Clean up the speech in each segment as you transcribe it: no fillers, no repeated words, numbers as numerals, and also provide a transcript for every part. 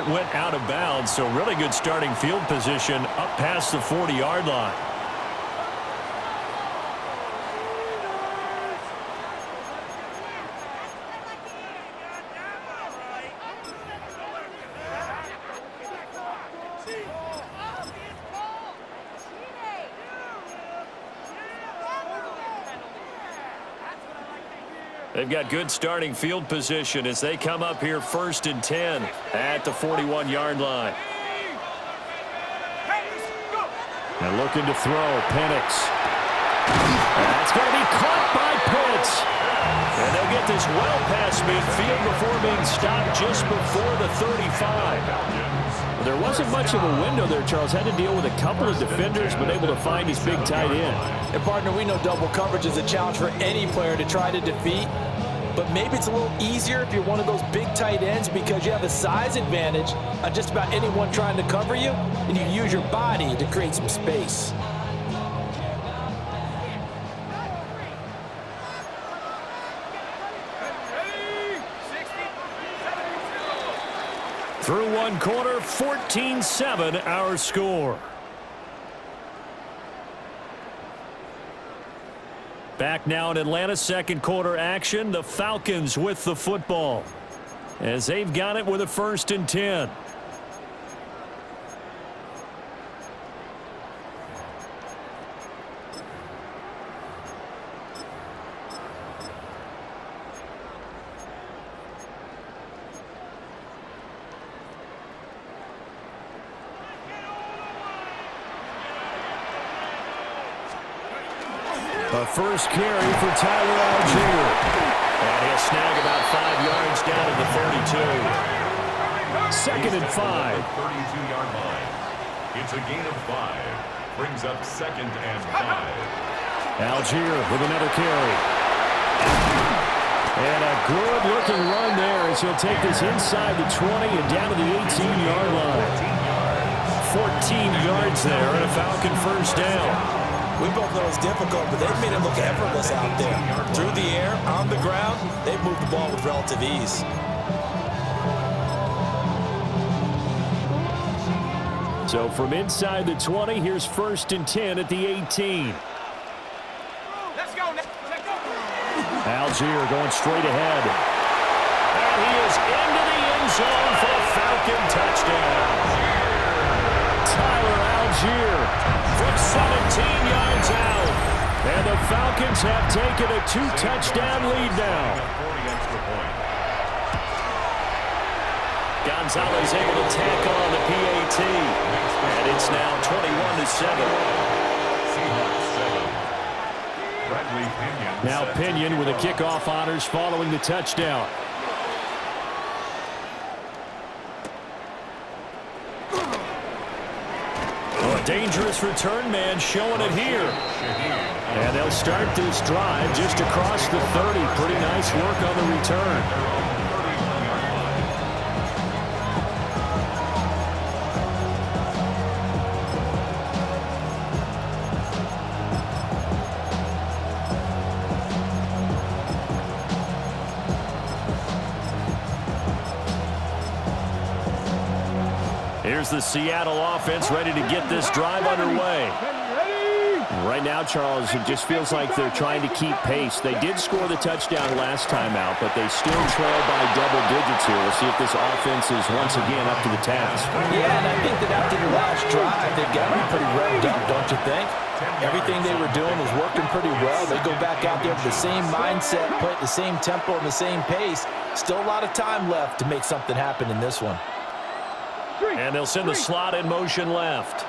went out of bounds, so really good starting field position up past the 40-yard line. They've got good starting field position as they come up here 1st and 10 at the 41-yard line. And looking to throw, Penix. That's going to be caught by Pitts. And they'll get this well past midfield before being stopped just before the 35. There wasn't much of a window there, Charles. Had to deal with a couple of defenders, but able to find his big tight end. And, partner, we know double coverage is a challenge for any player to try to defeat. But maybe it's a little easier if you're one of those big tight ends because you have a size advantage on just about anyone trying to cover you, and you use your body to create some space. Through one quarter, 14-7 our score. Back now in Atlanta, second quarter action. The Falcons with the football as they've got it with a 1st and 10. A first carry for Tyler Algier. And he'll snag about 5 yards down to the 32. 2nd and 5. 32-yard line. It's a gain of 5. Brings up 2nd and 5. Algier with another carry. And a good-looking run there as he'll take this inside the 20 and down to the 18-yard line. 14 yards there and a Falcon first down. We both know it's difficult, but they've made it look effortless out there. Through the air, on the ground, they've moved the ball with relative ease. So from inside the 20, here's 1st and 10 at the 18. Let's go. Algier going straight ahead. And he is into the end zone for a Falcon touchdown. Tyler Algier from 17 yards out. And the Falcons have taken a 2-touchdown lead now. Gonzalez able to tack on the PAT. And it's now 21-7. Now Pinion with a kickoff honors following the touchdown. Dangerous return man showing it here. And they'll start this drive just across the 30. Pretty nice work on the return. Here's the Seattle offense ready to get this drive underway. Right now, Charles, it just feels like they're trying to keep pace. They did score the touchdown last time out, but they still trail by double digits here. We'll see if this offense is once again up to the task. Yeah, and I think that after the last drive, they've got to be pretty revved up, don't you think? Everything they were doing was working pretty well. They go back out there with the same mindset, play at the same tempo and the same pace. Still a lot of time left to make something happen in this one. And they'll send the slot in motion left.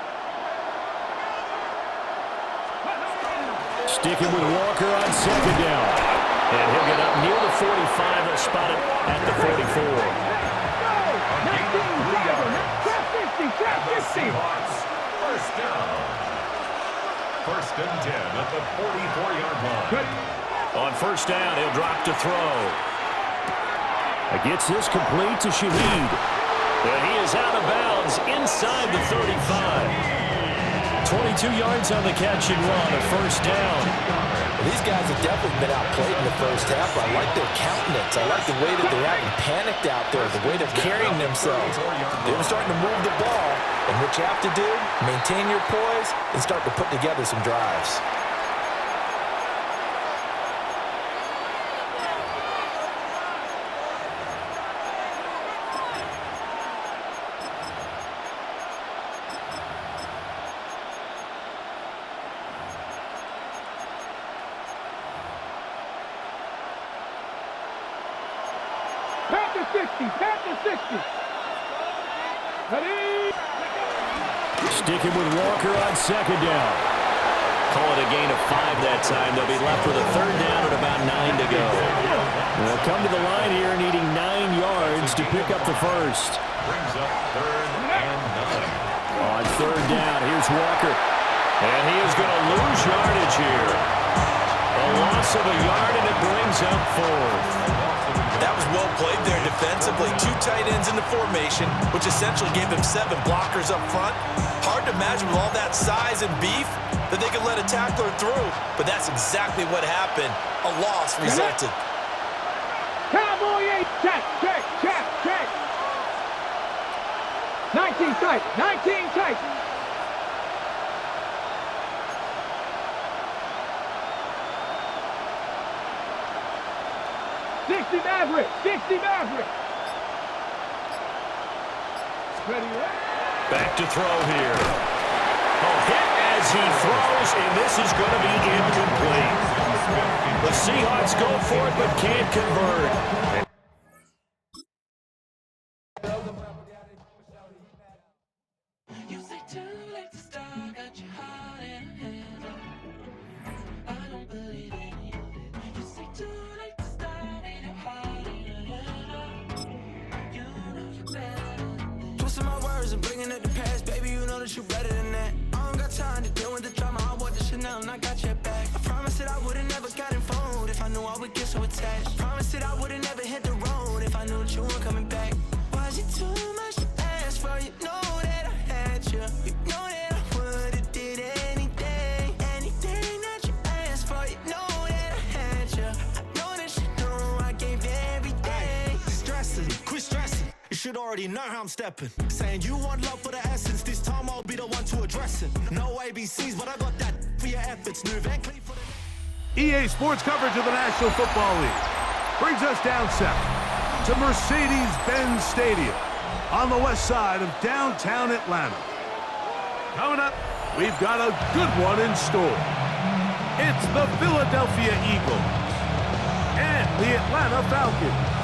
Sticking with Walker on 2nd down. And he'll get up near the 45. They'll spot it at the 44. Seahawks, first down. 1st and 10 at the 44-yard line. On 1st down, he'll drop to throw. Gets this complete to Shaheed. And he is out of bounds inside the 35. 22 yards on the catch and run, a first down. Well, these guys have definitely been outplayed in the first half. I like their countenance. I like the way that they haven't panicked out there, the way they're carrying themselves. They're starting to move the ball. And what you have to do, maintain your poise and start to put together some drives. Sticking with Walker on second down. Call it a gain of 5 that time. They'll be left with a third down and about 9 to go. They'll come to the line here needing 9 yards to pick up the first. Brings up 3rd and 9. On third down, here's Walker. And he is going to lose yardage here. A loss of a yard, and it brings up 4th. That was well played there defensively. 2 tight ends in the formation, which essentially gave them 7 blockers up front. Hard to imagine with all that size and beef that they could let a tackler through. But that's exactly what happened. A loss resulted. Cowboy 8, check. 19 tight, 19 tight. Maverick. Back to throw here. Hit as he throws, and this is going to be incomplete. The Seahawks go for it, but can't convert. You better than that. I don't got time to deal with the drama. I want the Chanel and I got your back. I promise that I would've never got involved if I knew I would get so attached. I promise that I would've never hit the road if I knew that you weren't coming back. Was it too much to ask for? You know that I had you. You know that I would've did anything that you asked for. You know that I had you. I know that you know I gave everything. Quit stressing. You should already know how I'm stepping. Saying you want love for the essence. This time I'll be the one to address it. No ABCs, but I got that for your efforts. New Van Cleef for the... EA Sports coverage of the National Football League brings us down south to Mercedes-Benz Stadium on the west side of downtown Atlanta. Coming up, we've got a good one in store. It's the Philadelphia Eagles and the Atlanta Falcons.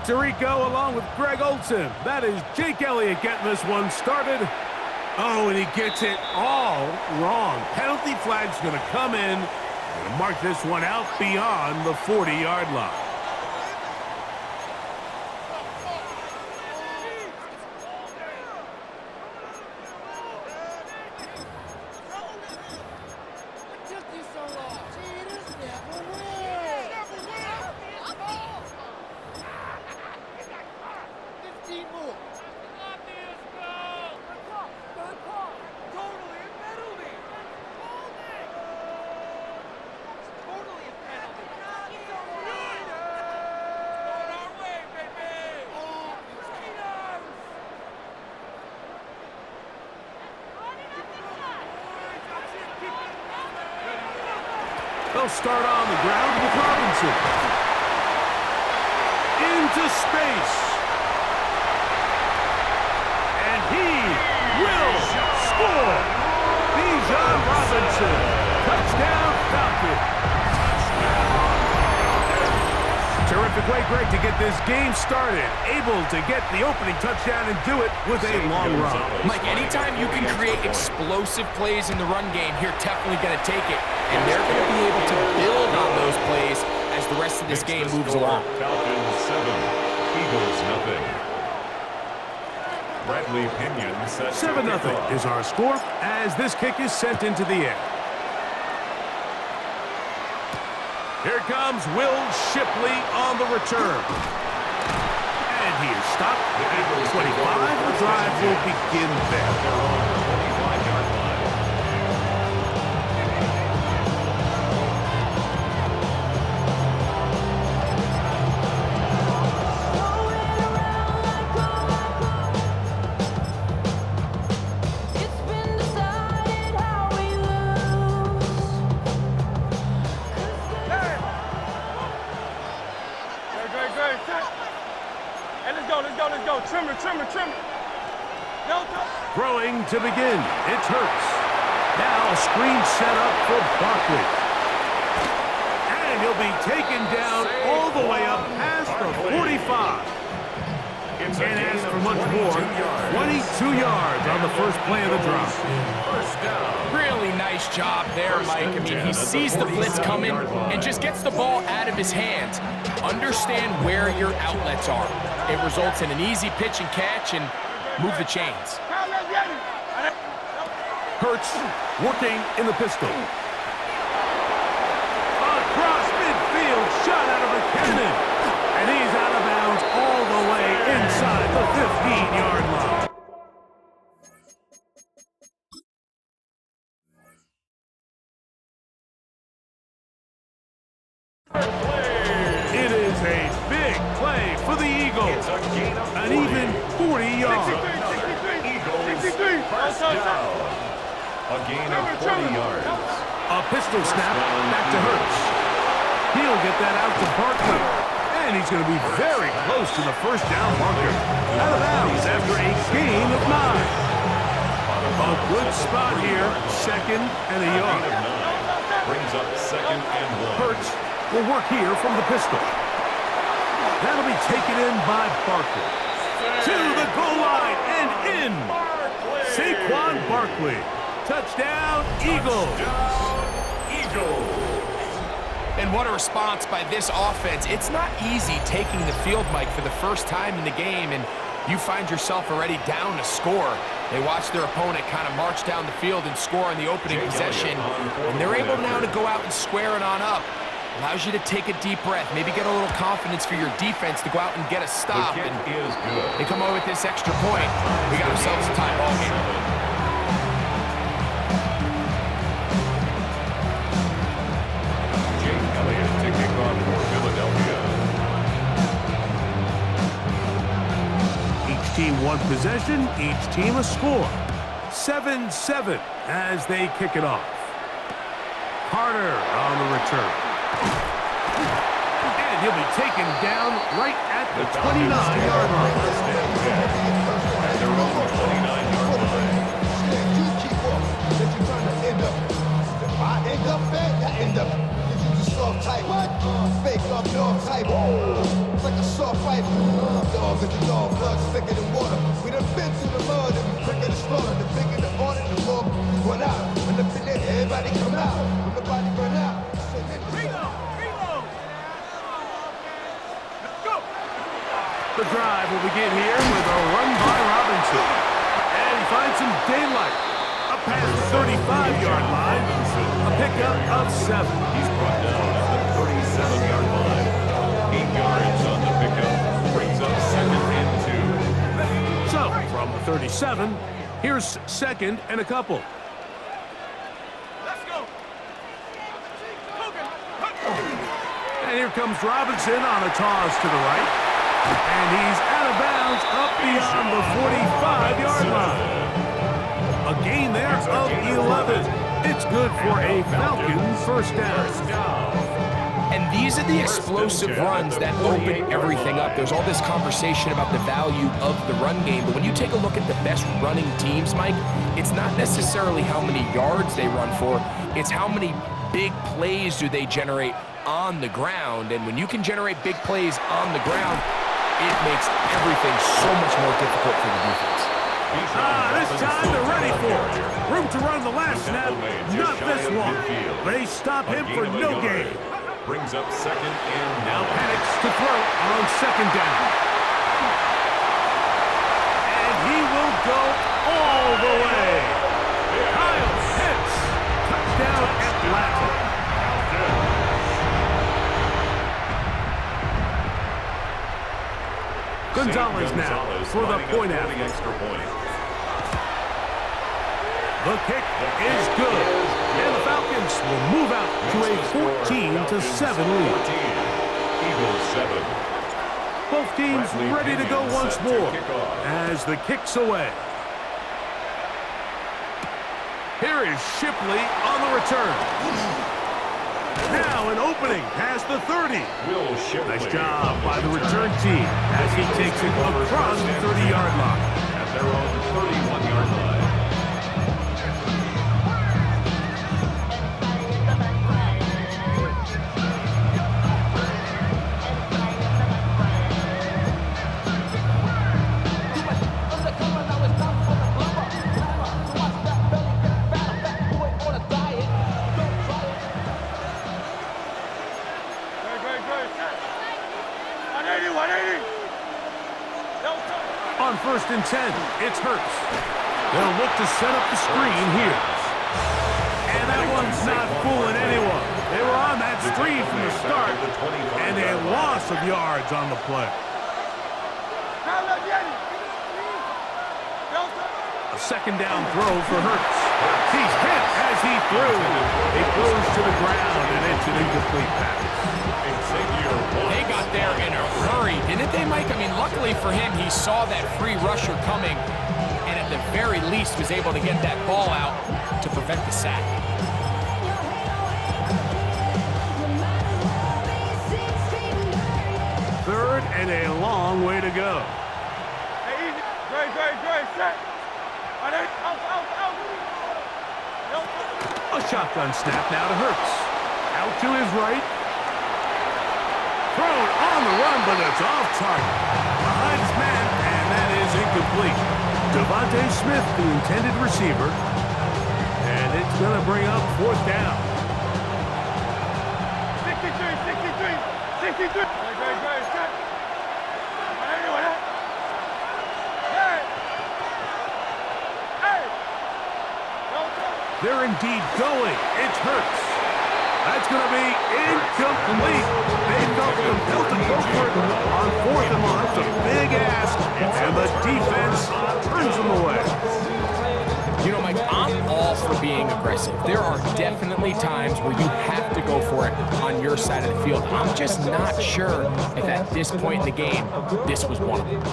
Tirico along with Greg Olsen. That is Jake Elliott getting this one started. Oh, and he gets it all wrong. Penalty flag's going to come in and mark this one out beyond the 40-yard line. They'll start on the ground with Robinson. Into space. And he will score. play Greg to get this game started. Able to get the opening touchdown and do it with a long run. Mike, anytime you can create explosive plays in the run game, you're definitely going to take it. And they're going to be able to build on those plays as the rest of this game moves along. Falcons 7, Eagles nothing. Bradley Pinion sets 7-0 is our score as this kick is sent into the air. Here comes Will Shipley on the return. And he is stopped at 25. The drive will begin there. They're on the 25-yard line. Trimmer. Throwing to begin. It's Hurts. Now a screen set up for Barkley. And he'll be taken down all the way up past the 45. Can't ask for much more. 22 yards on the first play of the drive. Really nice job there, Mike. I mean, he sees the blitz coming and just gets the ball out of his hands. Understand where your outlets are. It results in an easy pitch and catch and move the chains. Hurts working in the pistol. Across midfield, shot out of a cannon. And he's out of bounds all the way inside the 15-yard line. It is a big play for the Eagles. An even 40 yards. Eagles first down. A gain of 40 yards. A pistol snap back to Hurts. He'll get that out to Barkley. And he's going to be very close to the first down marker. Out of bounds after a gain of 9. A good spot here. Second and a yard. Brings up 2nd and 1. Hurts will work here from the pistol. That'll be taken in by Barkley. To the goal line and in. Saquon Barkley. Touchdown, Eagles. And what a response by this offense. It's not easy taking the field, Mike, for the first time in the game, and you find yourself already down to score. They watch their opponent kind of march down the field and score on the opening possession, and they're able now to go out and square it on up. Allows you to take a deep breath, maybe get a little confidence for your defense to go out and get a stop. And they come away with this extra point. We got ourselves a tie ball game. To kick off for Philadelphia. Each team one possession, each team a score. 7-7 as they kick it off. Carter on the return. And he'll be taken down right at the 29-yard line. They're on the 29-yard line. You keep up. If you're trying to end up. If I end up bad, I end up. Soft type, fake up dog type. It's like a soft fight. Dog with the dog, blood's thicker than water. We done been through the mud and we quicker to slaughter. The bigger the order, the more run out. When the finish, everybody come out. When nobody run out. Reload! Let's go! The drive will begin here with a run by Robinson. And he finds some daylight. Up past the 35-yard line. A pickup of 7. He's brought down at the 37-yard line. 8 yards on the pickup. Brings up 2nd and 2. So, from the 37, here's 2nd and a couple. Let's go. And here comes Robinson on a toss to the right. And he's out of bounds up beyond the 45-yard line. A gain there of 11. It's good for a Falcons first down. And these are the explosive runs that open everything up. There's all this conversation about the value of the run game, but when you take a look at the best running teams, Mike, it's not necessarily how many yards they run for, it's how many big plays do they generate on the ground. And when you can generate big plays on the ground, it makes everything so much more difficult for the defense. This time they're ready for it. Room to run the last snap, not this one. They stop him for no gain. Brings up second and now Penix to throw on second down. And he will go all the way. Kyle Pitts, touchdown Atlanta. Gonzalez now for the point out. The kick is good, and the Falcons will move out to a 14-7 lead. Eagles 7. Both teams ready to go once more as the kick's away. Here is Shipley on the return. Now an opening past the 30. Nice job by the return team as he takes it across the 30-yard line. At their own 31-yard line. On 1st and 10, it's Hurts. They'll look to set up the screen here. And that one's not fooling anyone. They were on that screen from the start, and a loss of yards on the play. A second down throw for Hurts. He's hit as he threw. It goes to the ground, and it's an incomplete pass. They got there in a hurry, didn't they, Mike? I mean, luckily for him, he saw that free rusher coming, and at the very least was able to get that ball out to prevent the sack. Third and a long way to go. A shotgun snap now to Hurts. Out to his right. Thrown on the run, but it's off target. Behind his man, and that is incomplete. Devontae Smith, the intended receiver. And it's going to bring up 4th down. 63. They're indeed going. It's Hurts. That's going to be incomplete. They felt compelled to go for it on 4th and long. It's a big ask, and the defense turns them away. You know, Mike, I'm all for being aggressive. There are definitely times where you have to go for it on your side of the field. I'm just not sure if at this point in the game, this was one of them.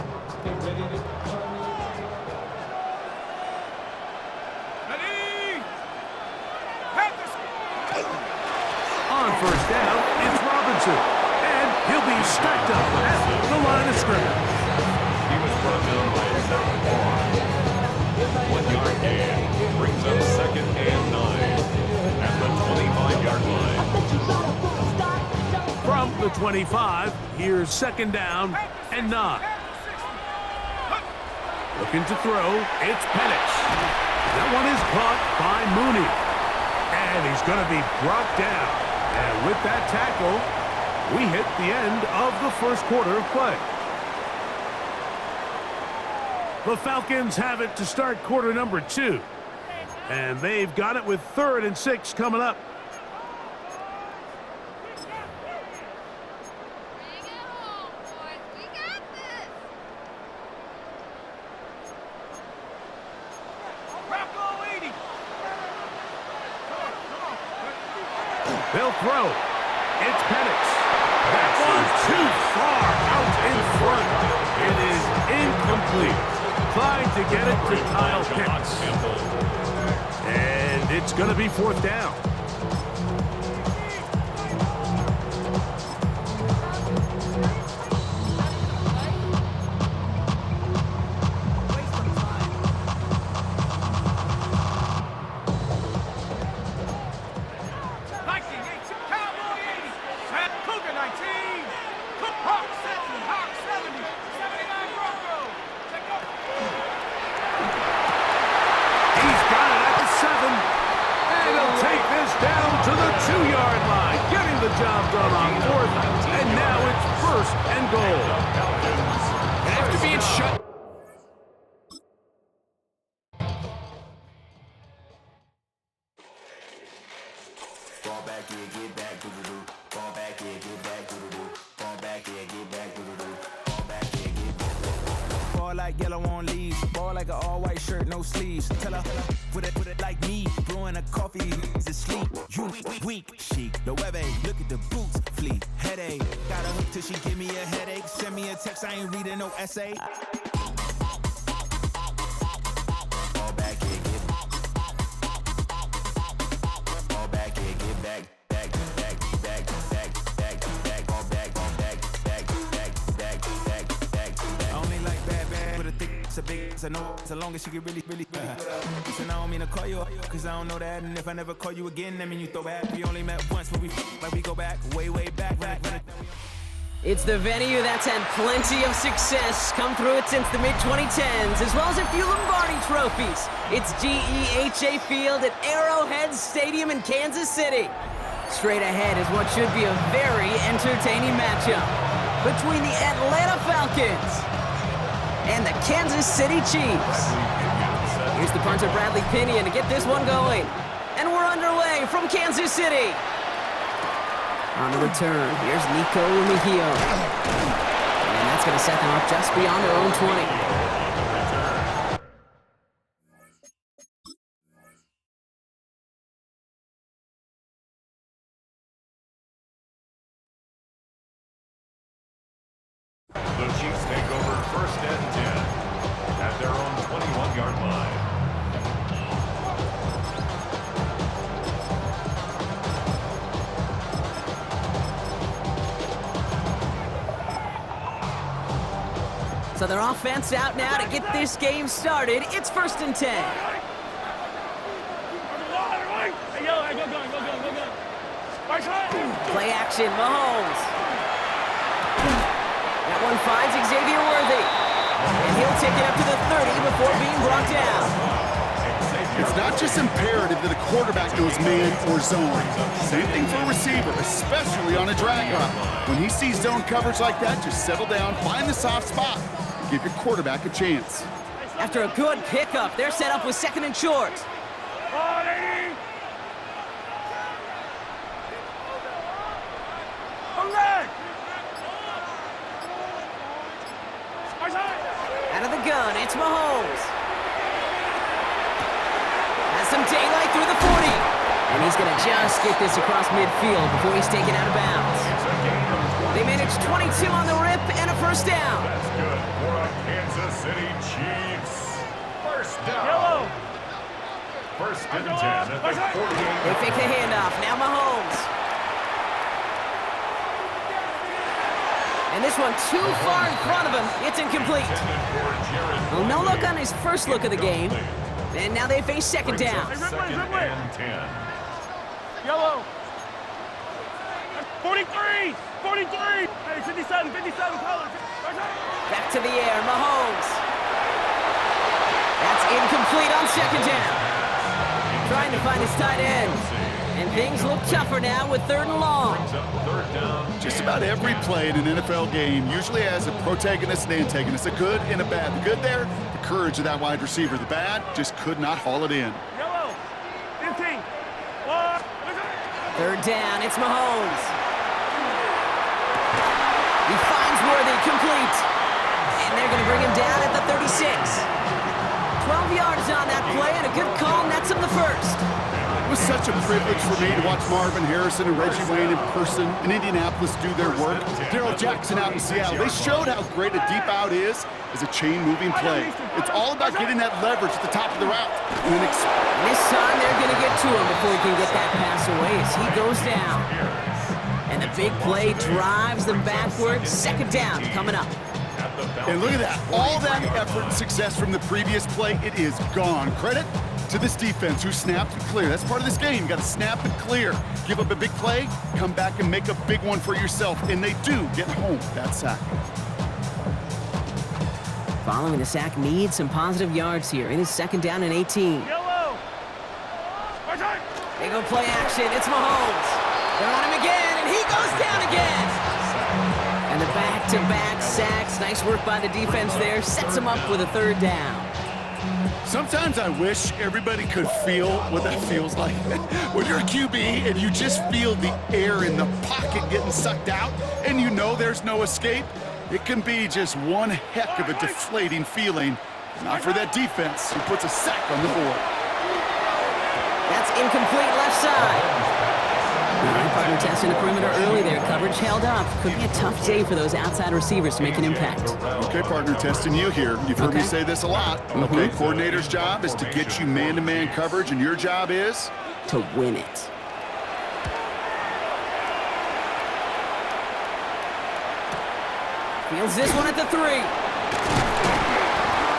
On 1st down, it's Robinson, and he'll be stacked up at the line of scrimmage. He was brought down by a second. 1-yard gain brings up 2nd and 9 at the 25-yard line. From the 25, here's 2nd down and 9. Looking to throw, it's Penix. That one is caught by Mooney, and he's going to be brought down. And with that tackle, we hit the end of the 1st quarter of play. The Falcons have it to start quarter number 2. And they've got it with 3rd and 6 coming up. They'll throw. It's Penix. That one's too far out in front. It is incomplete. Trying to get it to Kyle Pitts. And it's going to be 4th down. the 2-yard line, getting the job done on 4th, and now it's 1st and goal. And after being shut... Fall back, yeah, get back, doo-doo-doo. Fall back, yeah, get back, doo-doo-doo. Fall back, yeah, get back, doo-doo-doo. Fall back, yeah, get back. Fall like yellow on leaves. Ball like an all-white shirt, no sleeves. Tell her, put it like me. Brewing a coffee, is asleep. You weak, chic. No webe, look at the boots, fleet. Headache, got a hook till she give me a headache. Send me a text, I ain't reading no essay. Fall back, yeah, get back. Fall back, yeah, get back. So no, so long as you get really so now I don't mean to call you, cause I don't know that. And if I never call you again, that mean you throw back. We only met once, but we go back, way back. It's the venue that's had plenty of success come through it since the mid-2010s, as well as a few Lombardi trophies. It's GEHA Field at Arrowhead Stadium in Kansas City. Straight ahead is what should be a very entertaining matchup between the Atlanta Falcons and the Kansas City Chiefs. Here's the punter, Bradley Pinion, to get this one going. And we're underway from Kansas City. On the return, here's Nico Mejio. And that's going to set them up just beyond their own 20. The Chiefs take over 1st and 10 at their own 21-yard line. So their offense out now to get this game started. It's 1st and 10. Play action, Mahomes. That one finds Xavier Worthy. And he'll take it up to the 30 before being brought down. It's not just imperative that a quarterback knows man or zone. Same thing for a receiver, especially on a drag route. When he sees zone coverage like that, just settle down, find the soft spot, and give your quarterback a chance. After a good pickup, they're set up with 2nd and short. Out of the gun, it's Mahomes. Has some daylight through the 40. And he's going to just get this across midfield before he's taken out of bounds. They managed 22 on the rip and a 1st down. That's good for a Kansas City Chiefs. 1st down. 1st and 10 at the 48. They fake the handoff. Now Mahomes. And this one too far in front of him. It's incomplete. Well, no look on his first look of the game. And now they face 2nd down. 2nd and 10. Yellow. 43. 43. 57. 57. Back to the air. Mahomes. That's incomplete on 2nd down. Trying to find his tight end. And things look tougher now with 3rd and long. Just about every play in an NFL game usually has a protagonist and antagonist, a good and a bad. The good there, the courage of that wide receiver. The bad, just could not haul it in. Yellow. 15. 3rd down, it's Mahomes. He finds Worthy, complete. And they're going to bring him down at the 36. 12 yards on that play and a good call nets him the 1st. It was such a privilege for me to watch Marvin Harrison and Reggie Wayne in person in Indianapolis do their work. Daryl Jackson out in Seattle. They showed how great a deep out is as a chain-moving play. It's all about getting that leverage at the top of the route. And then this time they're going to get to him before he can get that pass away as he goes down. And the big play drives them backwards. 2nd down coming up. And look at that. All that effort and success from the previous play, it is gone. Credit to this defense who snapped and cleared. That's part of this game. You got to snap and clear. Give up a big play, come back and make a big one for yourself. And they do get home that sack. Following the sack needs some positive yards here. It is 2nd down and 18. Yellow. They go play action. It's Mahomes. They're on him again, and he goes down again. And the back-to-back sacks. Nice work by the defense there. Sets him up with a third down. Sometimes I wish everybody could feel what that feels like. When you're a QB and you just feel the air in the pocket getting sucked out and you know there's no escape, it can be just one heck of a deflating feeling. Not for that defense who puts a sack on the board. That's incomplete left side. All right, partner testing the perimeter early there. Coverage held up. Could be a tough day for those outside receivers to make an impact. Okay, partner, testing you here. You've heard me say this a lot. Okay, coordinator's job is to get you man-to-man coverage, and your job is? To win it. Fields this one at the 3.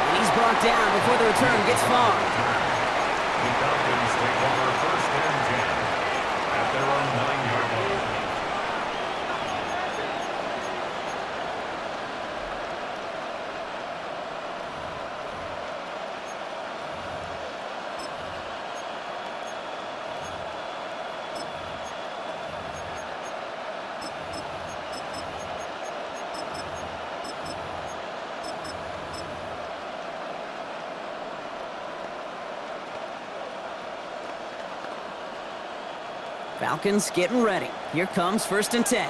And he's brought down before the return gets far. The Falcons take over first and 10 at their own 9-yard line. Falcons getting ready. Here comes first and 10.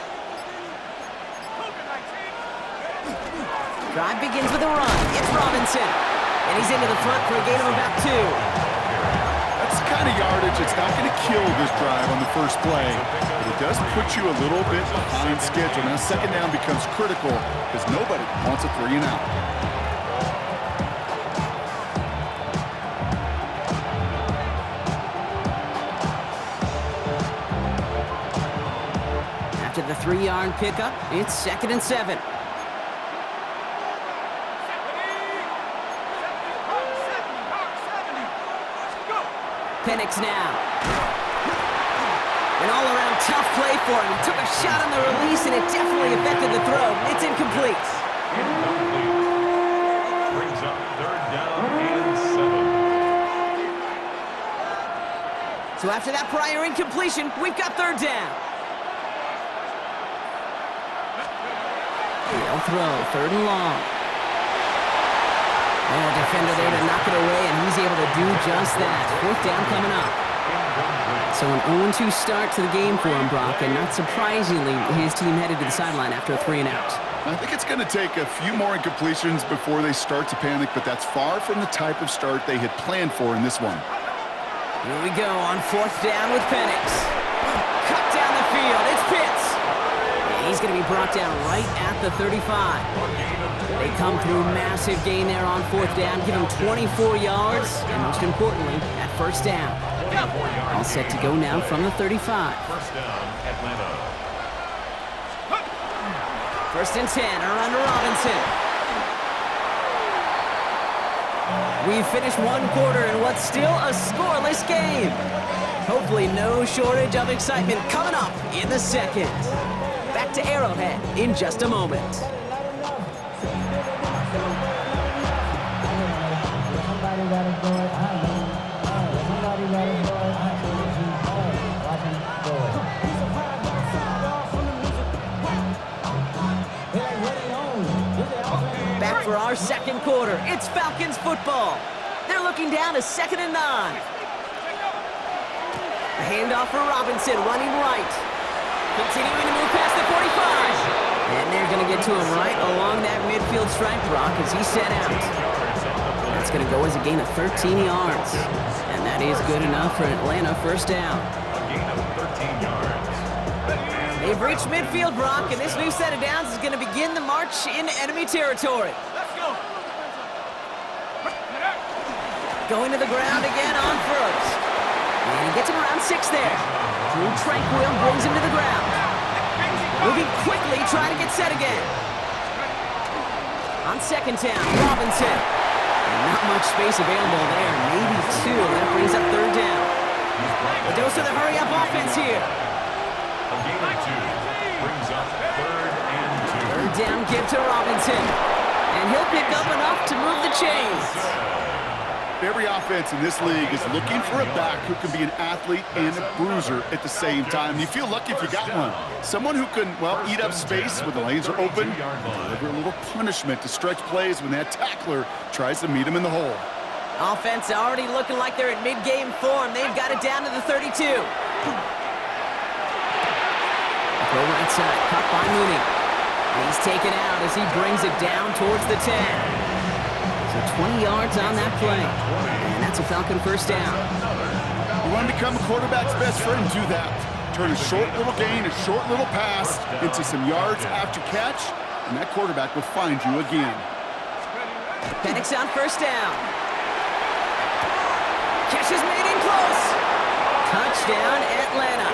Drive begins with a run. It's Robinson. And he's into the front for a gain of about 2. That's the kind of yardage that's not going to kill this drive on the first play, but it does put you a little bit behind schedule. Now, second down becomes critical because nobody wants a 3 and out. After the 3-yard pickup, it's second and 7. Penix now. An all-around tough play for him. He took a shot on the release, and it definitely affected the throw. It's incomplete. Incomplete. Brings up third down and 7. So after that prior incompletion, we've got third down. They'll throw, third and long. And a defender there to knock it away, and he's able to do just that. Fourth down coming up. So an 0-2 start to the game for him, Brock, and not surprisingly, his team headed to the sideline after a 3 and out. I think it's going to take a few more incompletions before they start to panic, but that's far from the type of start they had planned for in this one. Here we go on fourth down with Penix. Cut down the field. It's Pitts. And he's going to be brought down right at the 35. They come through massive gain there on fourth down, give him 24 yards, and most importantly, at first down. All set to go now from the 35. First down, Atlanta. First and 10, around to Robinson. We've finished one quarter in what's still a scoreless game. Hopefully no shortage of excitement coming up in the second. Back to Arrowhead in just a moment. Back for our second quarter. It's Falcons football. They're looking down to 2nd and 9. A handoff for Robinson, running right. Continuing to move past the 45. And they're going to get to him right along that midfield stripe, Brock, as he set out. That's going to go as a gain of 13 yards. And that is good enough for Atlanta first down. A gain of 13 yards. They've reached midfield, Brock, and this new set of downs is going to begin the march in enemy territory. Let's go. Going to the ground again on first. And he gets him around 6 there. Drew Tranquil brings him to the ground. Moving quickly, trying to get set again. On second down, Robinson. And not much space available there, maybe 2. That brings up third down. A dose of the hurry-up offense here. A gain of 2 brings up third and 2. Third down give to Robinson. And he'll pick up enough to move the chains. Every offense in this league is looking for a back who can be an athlete and a bruiser at the same time. You feel lucky if you got one. Someone who can, well, eat up space when the lanes are open, deliver a little punishment to stretch plays when that tackler tries to meet him in the hole. Offense already looking like they're in mid-game form. They've got it down to the 32. Throw right side, caught by Mooney. And he's taken out as he brings it down towards the 10. So 20 yards on that play. And that's a Falcon first down. You want to become a quarterback's best friend, do that. Turn a short little gain, a short little pass into some yards after catch, and that quarterback will find you again. Penix on first down. Catch is made in close. Touchdown, Atlanta.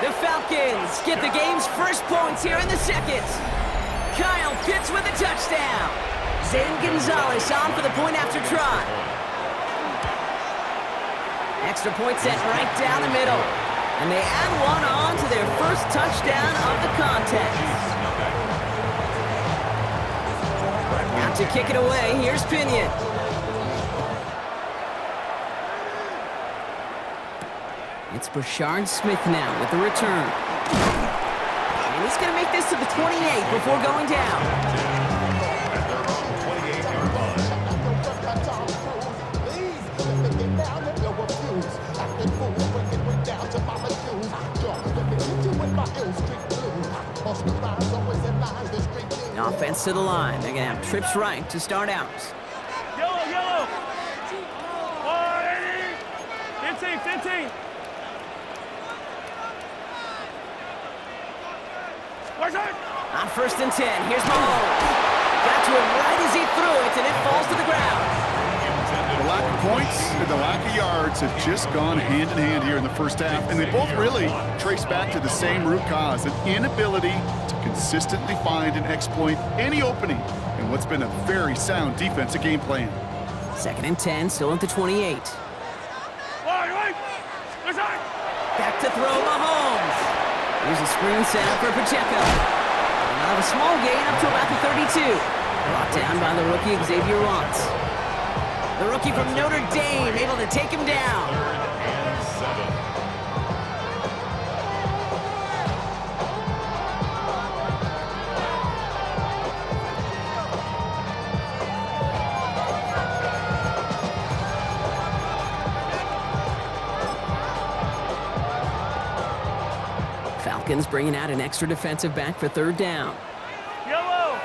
The Falcons get the game's first points here in the second. Kyle Pitts with a touchdown. Zane Gonzalez on for the point after try. Extra point set right down the middle. And they add one on to their first touchdown of the contest. Now to kick it away, here's Pinion. It's Brashard Smith now with the return. And he's going to make this to the 28 before going down. Offense to the line. They're going to have trips right to start out. Yellow, yellow. 15, 15. Where's it? On first and 10, here's Mahomes. Got to him right as he threw it, and it falls to the ground. The lack of points and the lack of yards have just gone hand in hand here in the first half, and they both really trace back to the same root cause, an inability to consistently find and exploit any opening in what's been a very sound defensive game plan. Second and 10, still at the 28. Back to throw Mahomes. Here's a screen set up for Pacheco. And out of a small gain up to about the 32. Brought down by the rookie Xavier Watts. The rookie from Notre Dame able to take him down. Falcons bringing out an extra defensive back for third down. Yellow.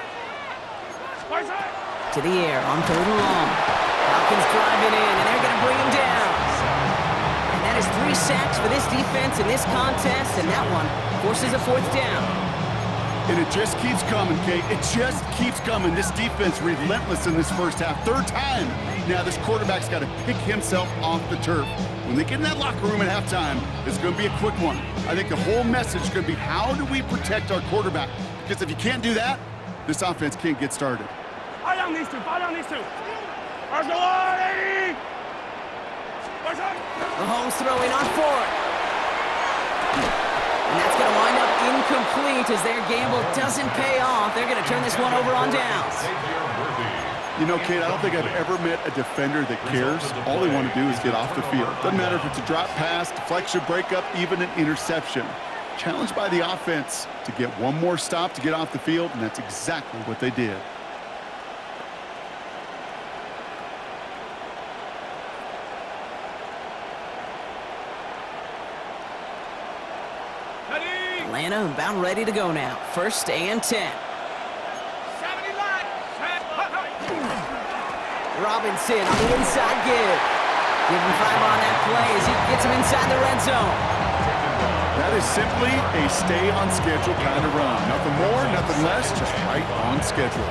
To the air on third and long. Falcons driving in, and they're going to bring him down. And that is 3 sacks for this defense in this contest, and that one forces a fourth down. And it just keeps coming, Kate. It just keeps coming. This defense relentless in this first half. Third time. Now this quarterback's got to pick himself off the turf. When they get in that locker room at halftime, it's going to be a quick one. I think the whole message is going to be, how do we protect our quarterback? Because if you can't do that, this offense can't get started. Fall down these two. Mahomes throwing on fourth. And that's going to wind up incomplete as their gamble doesn't pay off. They're going to turn this one over on downs. You know, Kate, I don't think I've ever met a defender that cares. All they want to do is get off the field. Doesn't matter if it's a drop pass, deflection, breakup, even an interception. Challenged by the offense to get one more stop to get off the field, and that's exactly what they did. Atlanta about ready to go now. First and 10. Robinson on the inside give. Give him 5 on that play as he gets him inside the red zone. That is simply a stay on schedule kind of run. Nothing more, nothing less, just right on schedule.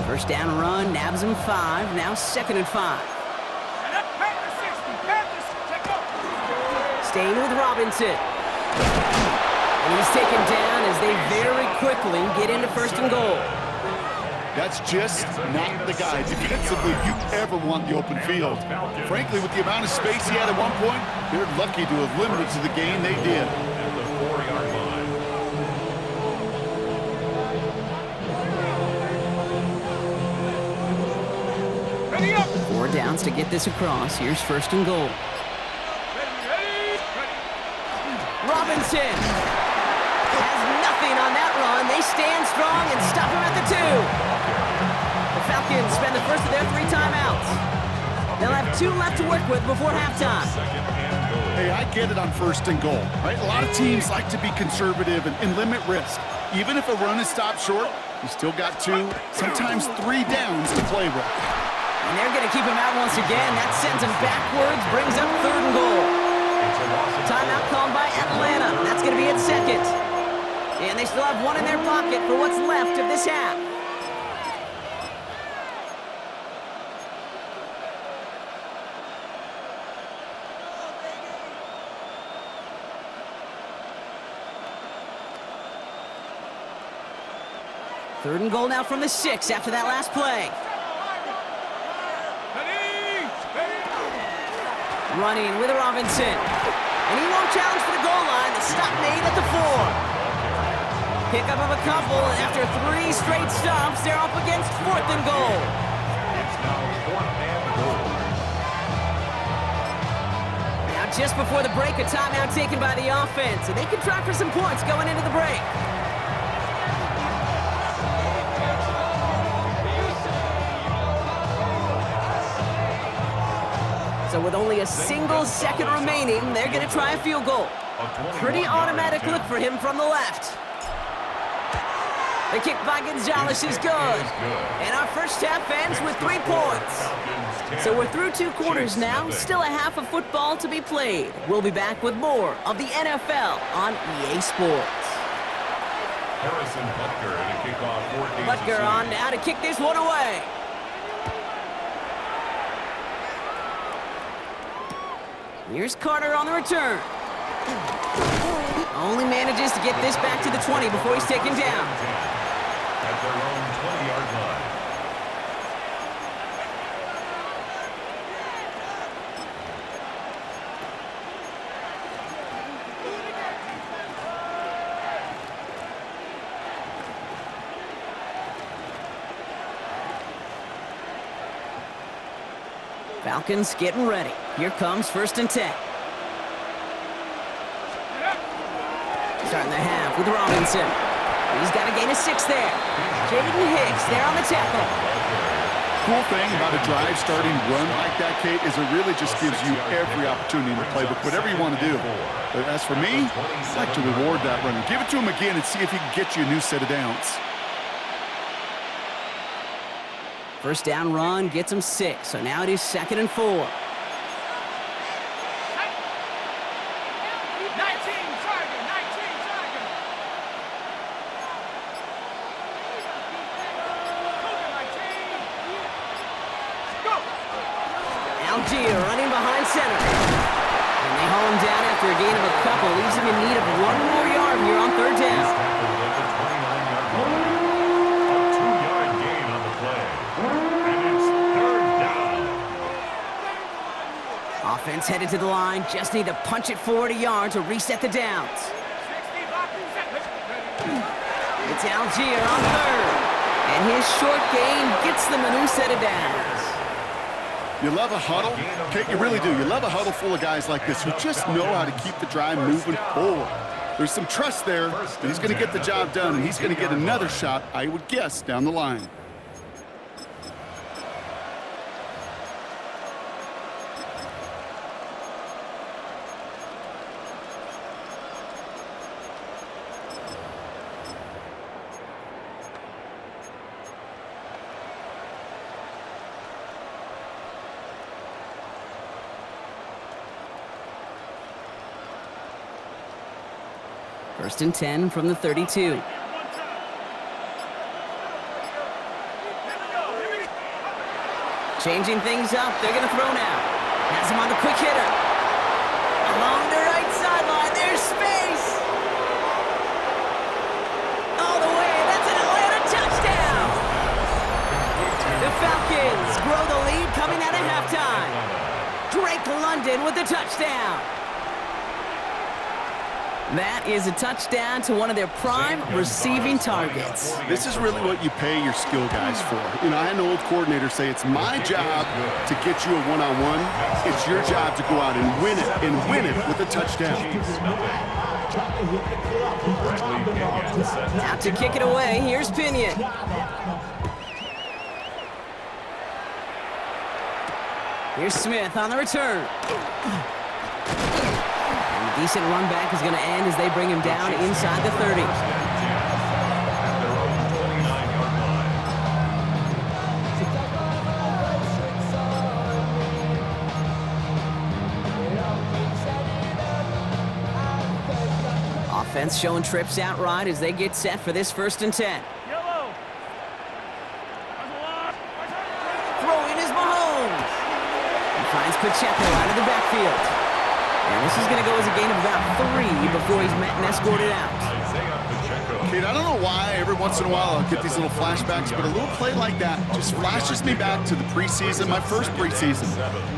First down run, nabs him 5, now second and 5. Staying with Robinson. And he's taken down as they very quickly get into first and goal. That's just not the guy defensively you ever want the open field. Frankly, with the amount of space he had at one point, they're lucky to have limited to the gain they did. 4 downs to get this across. Here's 1st and goal. Robinson has nothing on that run. They stand strong and stop him at the 2. The Falcons spend the first of their 3 timeouts. They'll have 2 left to work with before halftime. Hey, I get it on 1st and goal, right? A lot of teams like to be conservative and limit risk. Even if a run is stopped short, you still got 2, sometimes 3 downs to play with. And they're going to keep him out once again. That sends him backwards, brings up 3rd and goal. Timeout called by Atlanta. That's going to be its 2nd. And they still have 1 in their pocket for what's left of this half. Third and goal now from the 6 after that last play. Running with Robinson. And he won't challenge for the goal line. The stop made at the 4. Pickup of a couple, and after 3 straight stops, they're up against 4th and goal. It's now 4th and goal. Now just before the break, a timeout taken by the offense, and they can try for some points going into the break. So with only a single second remaining, they're going to try a field goal. Pretty automatic look for him from the left. The kick by Gonzalez is good. And our first half ends with 3 points. So we're through 2 quarters now, still a half of football to be played. We'll be back with more of the NFL on EA Sports. Harrison Butker to kick off for Kansas Butker City. on now to kick this one away. Here's Carter on the return. Only manages to get this back to the 20 before he's taken down. At their own 20-yard line. Falcons getting ready. Here comes 1st and 10. Starting the half with Robinson. He's got a gain of 6 there. Jaden Hicks there on the tackle. Cool thing about a drive starting run like that, Kate, is it really just gives you every opportunity in the playbook, whatever you want to do. But as for me, I'd like to reward that runner. Give it to him again and see if he can get you a new set of downs. First down run gets him 6, so now it is 2nd and 4. Algier running behind center. And they haul him down after a gain of a couple. Leaves him in need of 1 more yard here on 3rd down. Offense headed to the line. Just need to punch it forward a yard to reset the downs. It's Algier on 3rd. And his short gain gets them a new set of downs. You love a huddle? Kate, you really do. You love a huddle full of guys like this who just know how to keep the drive moving forward. There's some trust there that he's going to get the job done, and he's going to get another shot, I would guess, down the line. First and 10 from the 32. Changing things up. They're going to throw now. Has him on the quick hitter. Along the right sideline. There's space. All the way. That's an Atlanta touchdown. The Falcons grow the lead coming out of halftime. Drake London with the touchdown. That is a touchdown to one of their prime receiving targets. This is really what you pay your skill guys for. You know, I had an old coordinator say, it's my job to get you a one-on-one. It's your job to go out and win it with a touchdown. Out to kick it away, here's Pinion. Here's Smith on the return. And a decent run back is going to end as they bring him down inside the 30. Offense showing trips outright as they get set for this 1st and 10. Yellow. Throwing is Mahomes. He finds Pacheco out of the backfield. And this is going to go as a gain of about 3 before he's met and escorted out. Kate, I don't know why every once in a while I'll get these little flashbacks, but a little play like that just flashes me back to the preseason, my first preseason.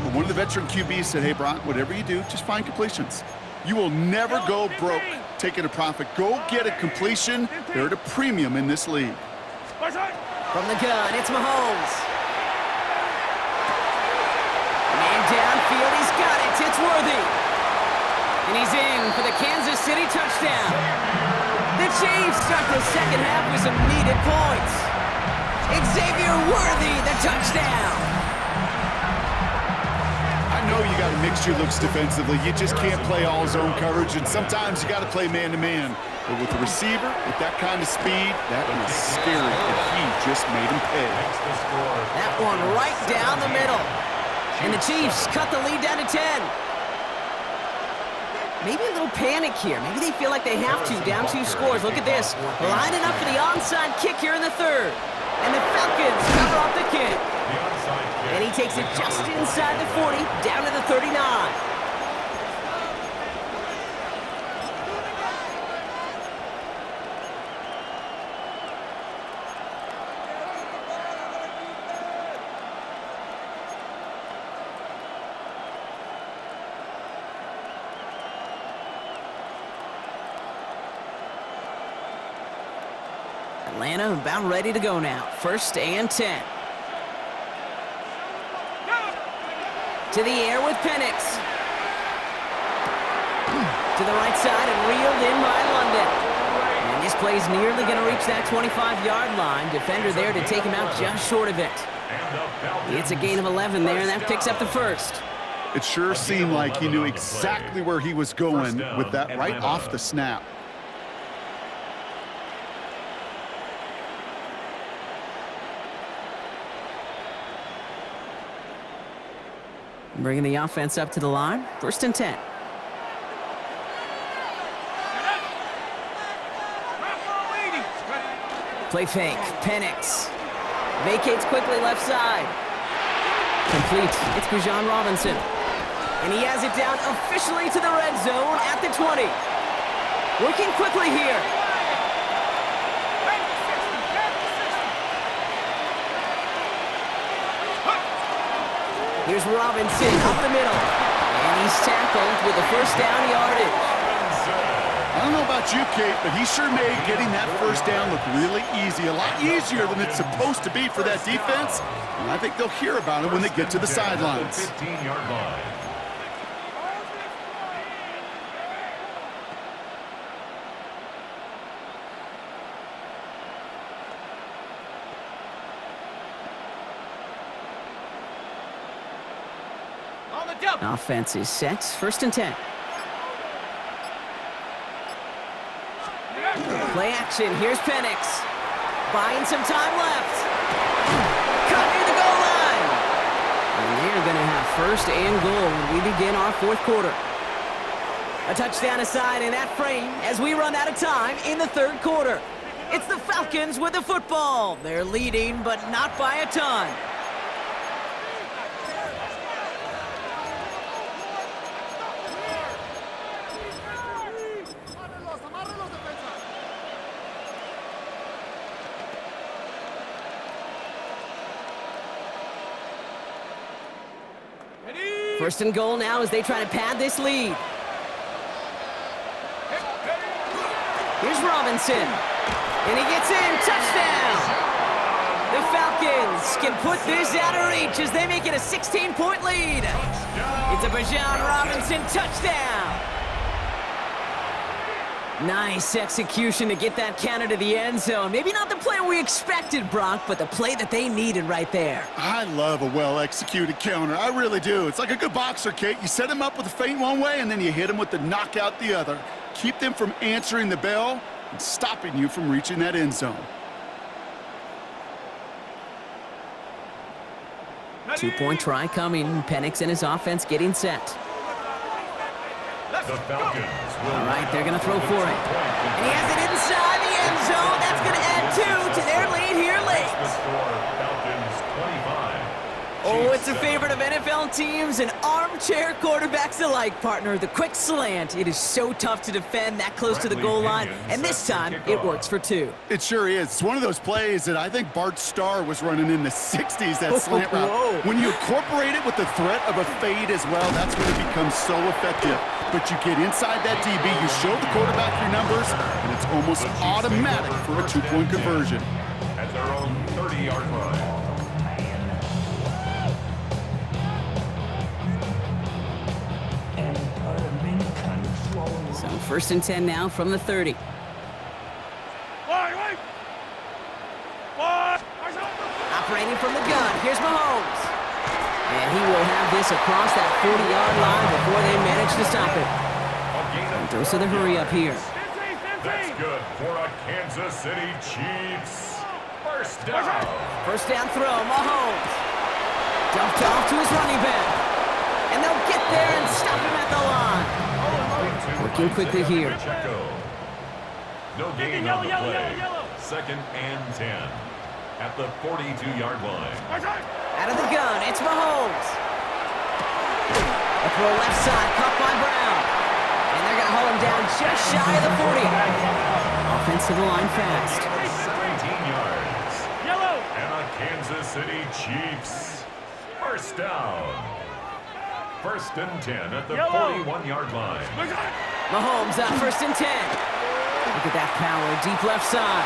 When one of the veteran QBs said, hey, Brock, whatever you do, just find completions. You will never go broke taking a profit. Go get a completion. They're at a premium in this league. From the gun, it's Mahomes. Man downfield, he's got it. It's Worthy. And he's in for the Kansas City touchdown. The Chiefs start the second half with some needed points. Xavier Worthy, the touchdown. I know you got to mix your looks defensively. You just can't play all zone coverage, and sometimes you got to play man-to-man. But with the receiver, with that kind of speed, that was scary, and he just made him pay. That one right down the middle. And the Chiefs cut the lead down to 10. Maybe a little panic here. Maybe they feel like they have to, down 2 scores. Look at this. Lining up for the onside kick here in the 3rd. And the Falcons cover off the kick. And he takes it just inside the 40, down to the 39. Atlanta about ready to go now. 1st and 10. To the air with Penix. To the right side and reeled in by London. And this play's nearly going to reach that 25-yard line. Defender there to take him out just short of it. It's a gain of 11 there, and that picks up the 1st. It sure seemed like he knew exactly where he was going with that right off the snap. Bringing the offense up to the line. 1st and 10. Play fake. Penix. Vacates quickly left side. Complete. It's Bijan Robinson. And he has it down officially to the red zone at the 20. Working quickly here. Here's Robinson up the middle. And he's tackled with the 1st down yardage. I don't know about you, Kate, but he sure made getting that 1st down look really easy. A lot easier than it's supposed to be for that defense. And I think they'll hear about it when they get to the sidelines. 15-yard line. Offense is set. 1st and 10. Play action. Here's Penix. Buying some time left. Cut near the goal line. And they're going to have 1st and goal when we begin our 4th quarter. A touchdown aside in that frame as we run out of time in the 3rd quarter. It's the Falcons with the football. They're leading, but not by a ton. First and goal now as they try to pad this lead. Here's Robinson. And he gets in. Touchdown! The Falcons can put this out of reach as they make it a 16-point lead. It's a Bijan Robinson touchdown. Nice execution to get that counter to the end zone. Maybe not the play we expected, Brock, but the play that they needed right there. I love a well-executed counter. I really do. It's like a good boxer, Kate. You set him up with a feint one way, and then you hit him with the knockout the other. Keep them from answering the bell and stopping you from reaching that end zone. 2-point try coming. Penix and his offense getting set. The Falcons will All right, they're going to throw for it. And he has it inside the end zone. That's going to add 2 to their lead here late. the score, Falcons 25. Oh, it's a favorite of NFL teams and armchair quarterbacks alike, partner. The quick slant. It is so tough to defend that close to the goal line, and this time it works for 2. It sure is. It's one of those plays that I think Bart Starr was running in the 60s, that slant route. Whoa. When you incorporate it with the threat of a fade as well, that's when it becomes so effective. But you get inside that DB, you show the quarterback your numbers, and it's almost automatic for a 2-point conversion. At their own 30-yard line. So 1st and 10 now from the 30. Operating from the gun, here's Mahomes. And he will have this across that 40-yard line before they manage to stop it. And throws to the hurry up here. That's good for a Kansas City Chiefs. First down. First down throw, Mahomes. Dumped off to his running back. And they'll get there and stop him at the line. Working quickly here. No gain on the play. 2nd and 10 at the 42-yard line. Out of the gun, it's Mahomes. A throw left side, caught by Brown. And they're going to haul him down just shy of the 40. Offense to the line fast. 17 yards. And a Kansas City Chiefs. First down. 1st and 10 at the 41-yard line. Mahomes out 1st and 10. Look at that power, deep left side.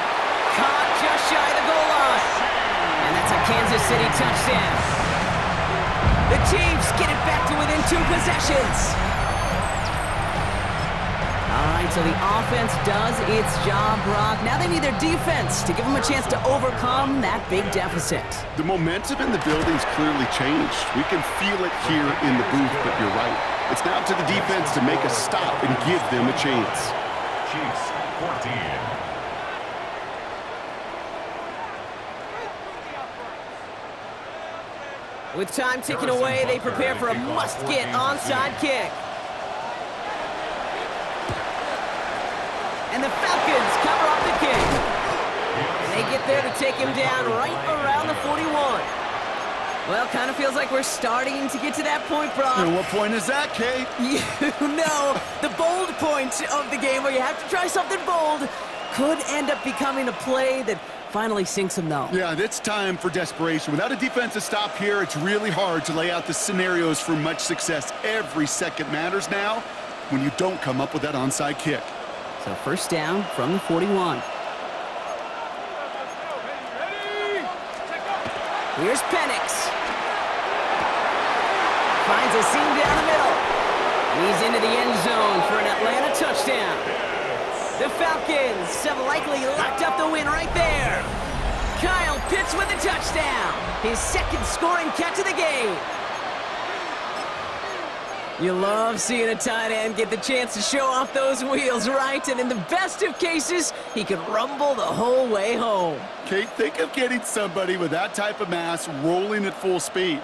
Caught just shy of the goal line. And that's a Kansas City touchdown. The Chiefs get it back to within 2 possessions. All right, so the offense does its job, Brock. Now they need their defense to give them a chance to overcome that big deficit. The momentum in the building's clearly changed. We can feel it here in the booth, but you're right. It's now to the defense to make a stop and give them a chance. Chiefs 14. With time ticking away, they prepare for a must-get onside kick. And the Falcons cover up the kick. And they get there to take him down right around the 41. Well, kind of feels like we're starting to get to that point, Brock. And what point is that, Kate? You know, the bold point of the game where you have to try something bold could end up becoming a play that finally sinks them, though. Yeah, it's time for desperation. Without a defensive stop here, it's really hard to lay out the scenarios for much success. Every second matters now when you don't come up with that onside kick. So 1st down from the 41. Here's Penix. Finds a seam down the middle. And he's into the end zone for an Atlanta touchdown. The Falcons have likely locked up the win right there. Kyle Pitts with a touchdown. His 2nd scoring catch of the game. You love seeing a tight end get the chance to show off those wheels, right? And in the best of cases, he could rumble the whole way home. Kate, think of getting somebody with that type of mass rolling at full speed.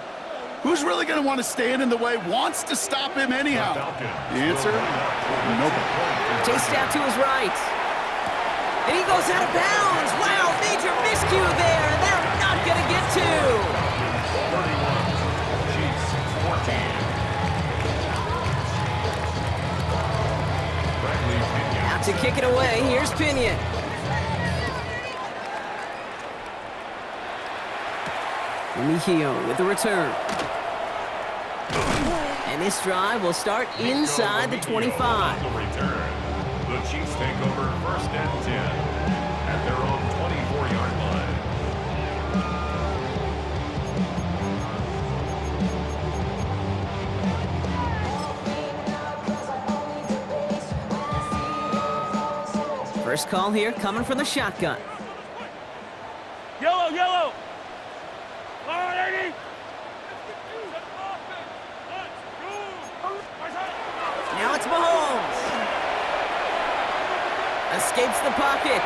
Who's really going to want to stand in the way, wants to stop him anyhow? The answer? Nobody. Chased out to his right. And he goes out of bounds. Wow, major miscue there, and they're not going to get 2. 31. Chiefs 14. Out to kick it away, here's Pinion. Mejio with the return. And this drive will start inside the 25. The Chiefs take over 1st and 10 at their own 24-yard line. First call here coming from the shotgun. Yellow, yellow. All right, 80. Now it's Mahomes. Escapes the pocket.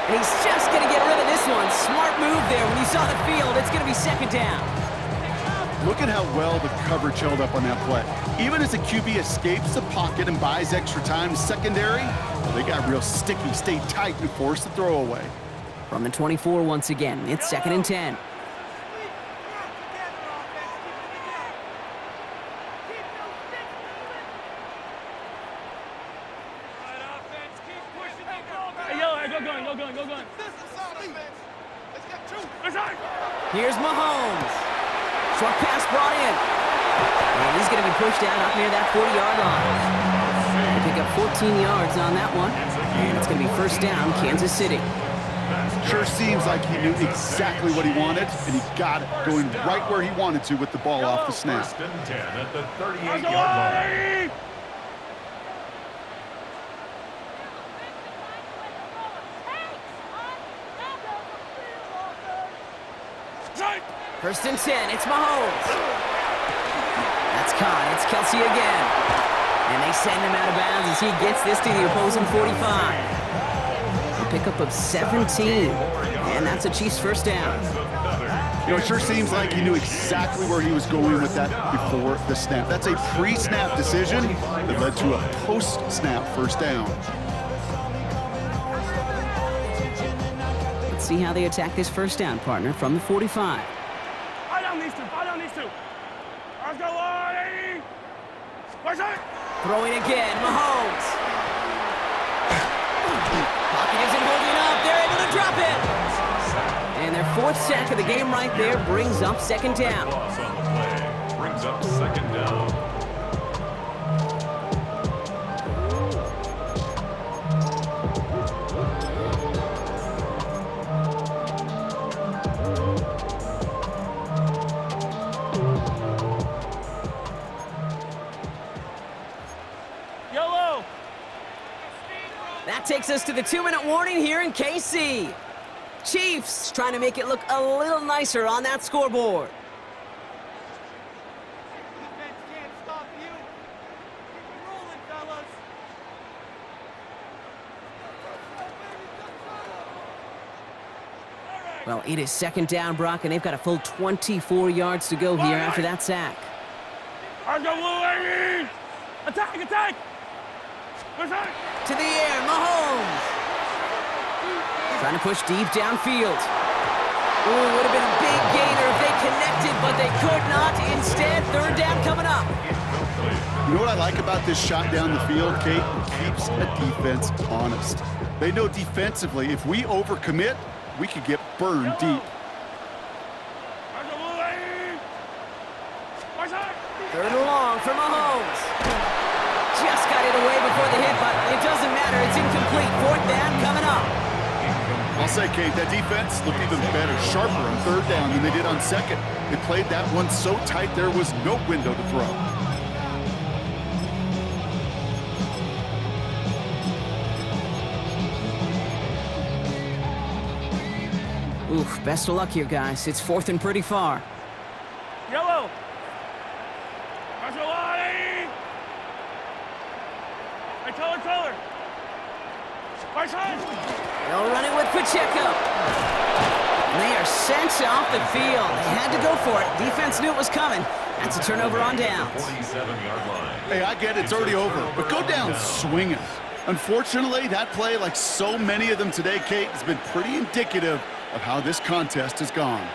And he's just going to get rid of this one. Smart move there. When you saw the field, it's going to be 2nd down. Look at how well the coverage held up on that play. Even as the QB escapes the pocket and buys extra time secondary, they got real sticky, stayed tight, and forced the throw away. From the 24 once again, it's 2nd and 10. Hey, yellow, go going. Here's Mahomes. Short pass brought in. And he's going to be pushed out up near that 40-yard line. They pick up 14 yards on that one. And it's going to be 1st down, Kansas City. Sure seems like he knew exactly what he wanted, and he got it, going right where he wanted to with the ball off the snap. 1st and 10 at the 38-yard line. First and 10, it's Mahomes. That's caught, it's Kelsey again. And they send him out of bounds as he gets this to the opposing 45. A pickup of 17, and that's a Chiefs 1st down. You know, it sure seems like he knew exactly where he was going with that before the snap. That's a pre-snap decision that led to a post-snap 1st down. Let's see how they attack this 1st down, partner, from the 45. Fight on these two. Let's go, 80. Throwing again, Mahomes. Pocket isn't holding up. They're able to drop it. And their 4th sack of the game right there brings up 2nd down. Loss on the play brings up 2nd down. Yellow. That takes us to the 2-minute warning here in KC. Chiefs trying to make it look a little nicer on that scoreboard. Defense can't stop you. Keep it rolling, fellas. Well, it is 2nd down, Brock, and they've got a full 24 yards to go here after that sack. Let's go, 80. Attack. To the air, Mahomes. Trying to push deep downfield. Ooh, would have been a big gainer if they connected, but they could not. Instead, 3rd down coming up. You know what I like about this shot down the field, Kate? It keeps a defense honest. They know defensively, if we overcommit, we could get burned deep. 3rd and long for Mahomes. Just got it away before the hit, but it doesn't matter. It's incomplete. 4th down coming up. I'll say, Kate, that defense looked even better, sharper on 3rd down than they did on 2nd. They played that one so tight there was no window to throw. Oof, best of luck here, guys. It's 4th and pretty far. Yellow. Hey, color. They'll run it with Pacheco. And they are sent off the field. They had to go for it. Defense knew it was coming. That's a turnover on downs. 47-yard line. Hey, I get it. It's already over. But go down swinging. Unfortunately, that play, like so many of them today, Kate, has been pretty indicative of how this contest has gone.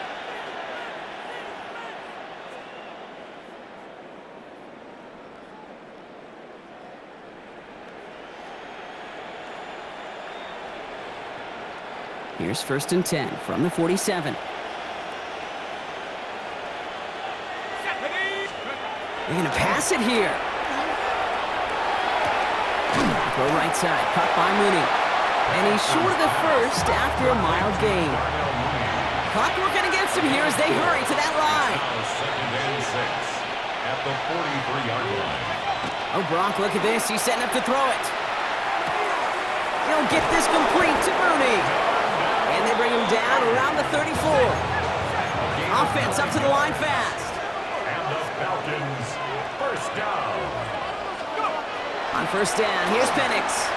Here's 1st and 10 from the 47. They're going to pass it here. Throw right side, caught by Mooney. And he's short of the first after a mild gain. Clock working against him here as they hurry to that line. Second and 6 at the 43-yard line. Oh, Brock, look at this. He's setting up to throw it. He'll get this complete to Mooney. And they bring him down around the 34. Offense up to the line fast. And the Falcons, first down. On first down, here's Penix.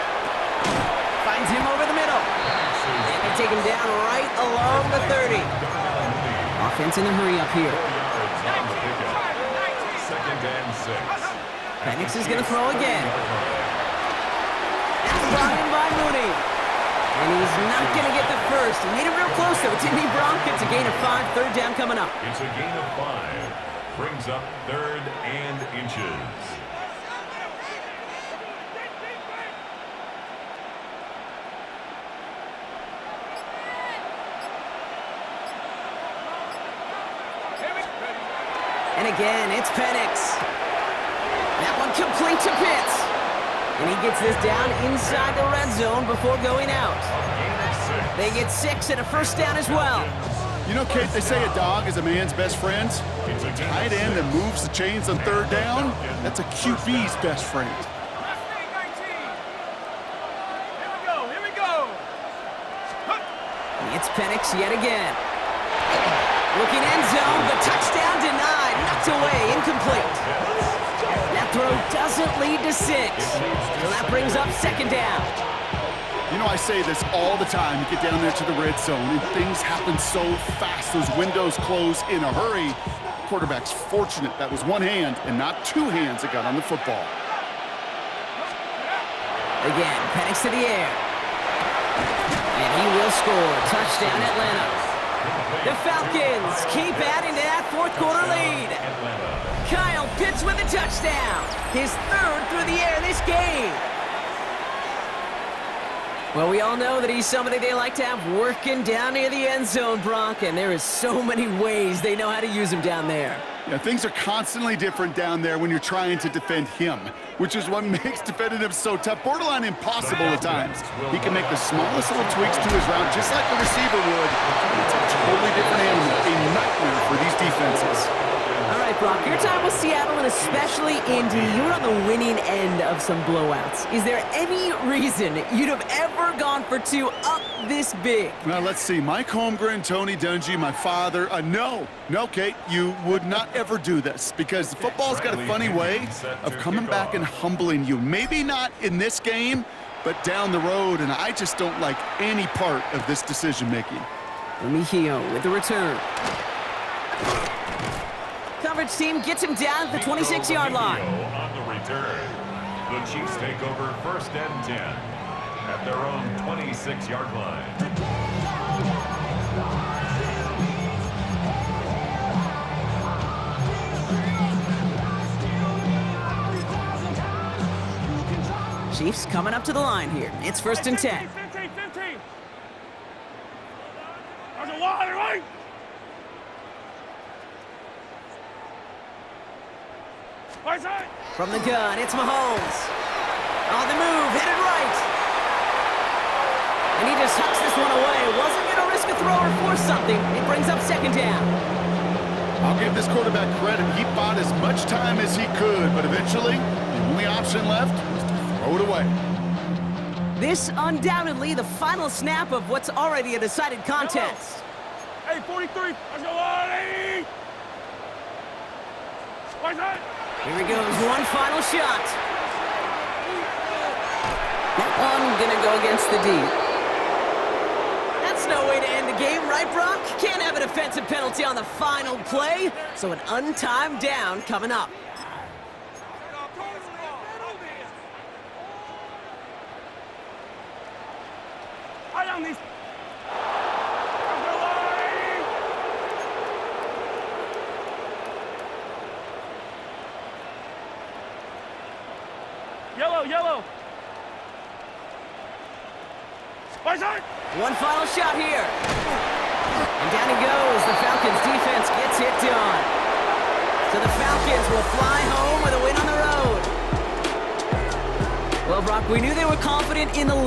Finds him over the middle. And they take him down right along the 30. Offense in a hurry up here. Second and 6. Penix is going to throw again. That's brought in by Mooney. And he's not going to get the first. He made it real close, though, didn't he, Brock? It's a gain of 5, third down coming up. It's a gain of 5. Brings up third and inches. And again, it's Penix. That one complete to Pitts. And he gets this down inside the red zone before going out. They get 6 and a first down as well. You know, Kate, they say a dog is a man's best friend. A tight end that moves the chains on third down, that's a QB's best friend. It's Penix yet again. Looking end zone, the touchdown denied, knocked away, incomplete. That throw doesn't lead to 6. So that brings up second down. You know, I say this all the time. You get down there to the red zone, and things happen so fast. Those windows close in a hurry. Quarterback's fortunate that was one hand and not two hands that got on the football. Again, Penix to the air. And he will score. Touchdown, Atlanta. The Falcons keep adding to that fourth quarter lead. Kyle Pitts with a touchdown. His third through the air this game. Well, we all know that he's somebody they like to have working down near the end zone, Brock, and there is so many ways they know how to use him down there. Yeah, things are constantly different down there when you're trying to defend him, which is what makes defending him so tough, borderline impossible at times. He can make the smallest little tweaks to his route, just like a receiver would. It's a totally different animal, a nightmare for these defenses. All right, Brock, your time with Seattle and especially Indy, you were on the winning end of some blowouts. Is there any reason you'd have ever gone for 2 up this big? Well, let's see. Mike Holmgren, Tony Dungy, my father. No, Kate, you would not ever do this because football's got a funny way of coming back and humbling you. Maybe not in this game, but down the road, and I just don't like any part of this decision-making. Mejio with the return. Coverage team gets him down at the 26-yard line. On the return, the Chiefs take over first and 10 at their own 26-yard line. Chiefs coming up to the line here. It's first and 10. 15. There's a water, right? Right side. From the gun, it's Mahomes. On the move, headed right. And he just hucks this one away. Wasn't going to risk a throw or force something. It brings up second down. I'll give this quarterback credit. He bought as much time as he could, but eventually, the only option left was to throw it away. This undoubtedly the final snap of what's already a decided contest. Hey, 43. Let's go, 80. Right side. Here he goes, one final shot. That one gonna go against the D. That's no way to end the game, right, Brock? Can't have an offensive penalty on the final play, so an untimed down coming up. I don't need. Yellow. Right side. One final shot here. And down he goes. The Falcons defense gets it done. So the Falcons will fly home with a win on the road. Well, Brock, we knew they were confident in the lead.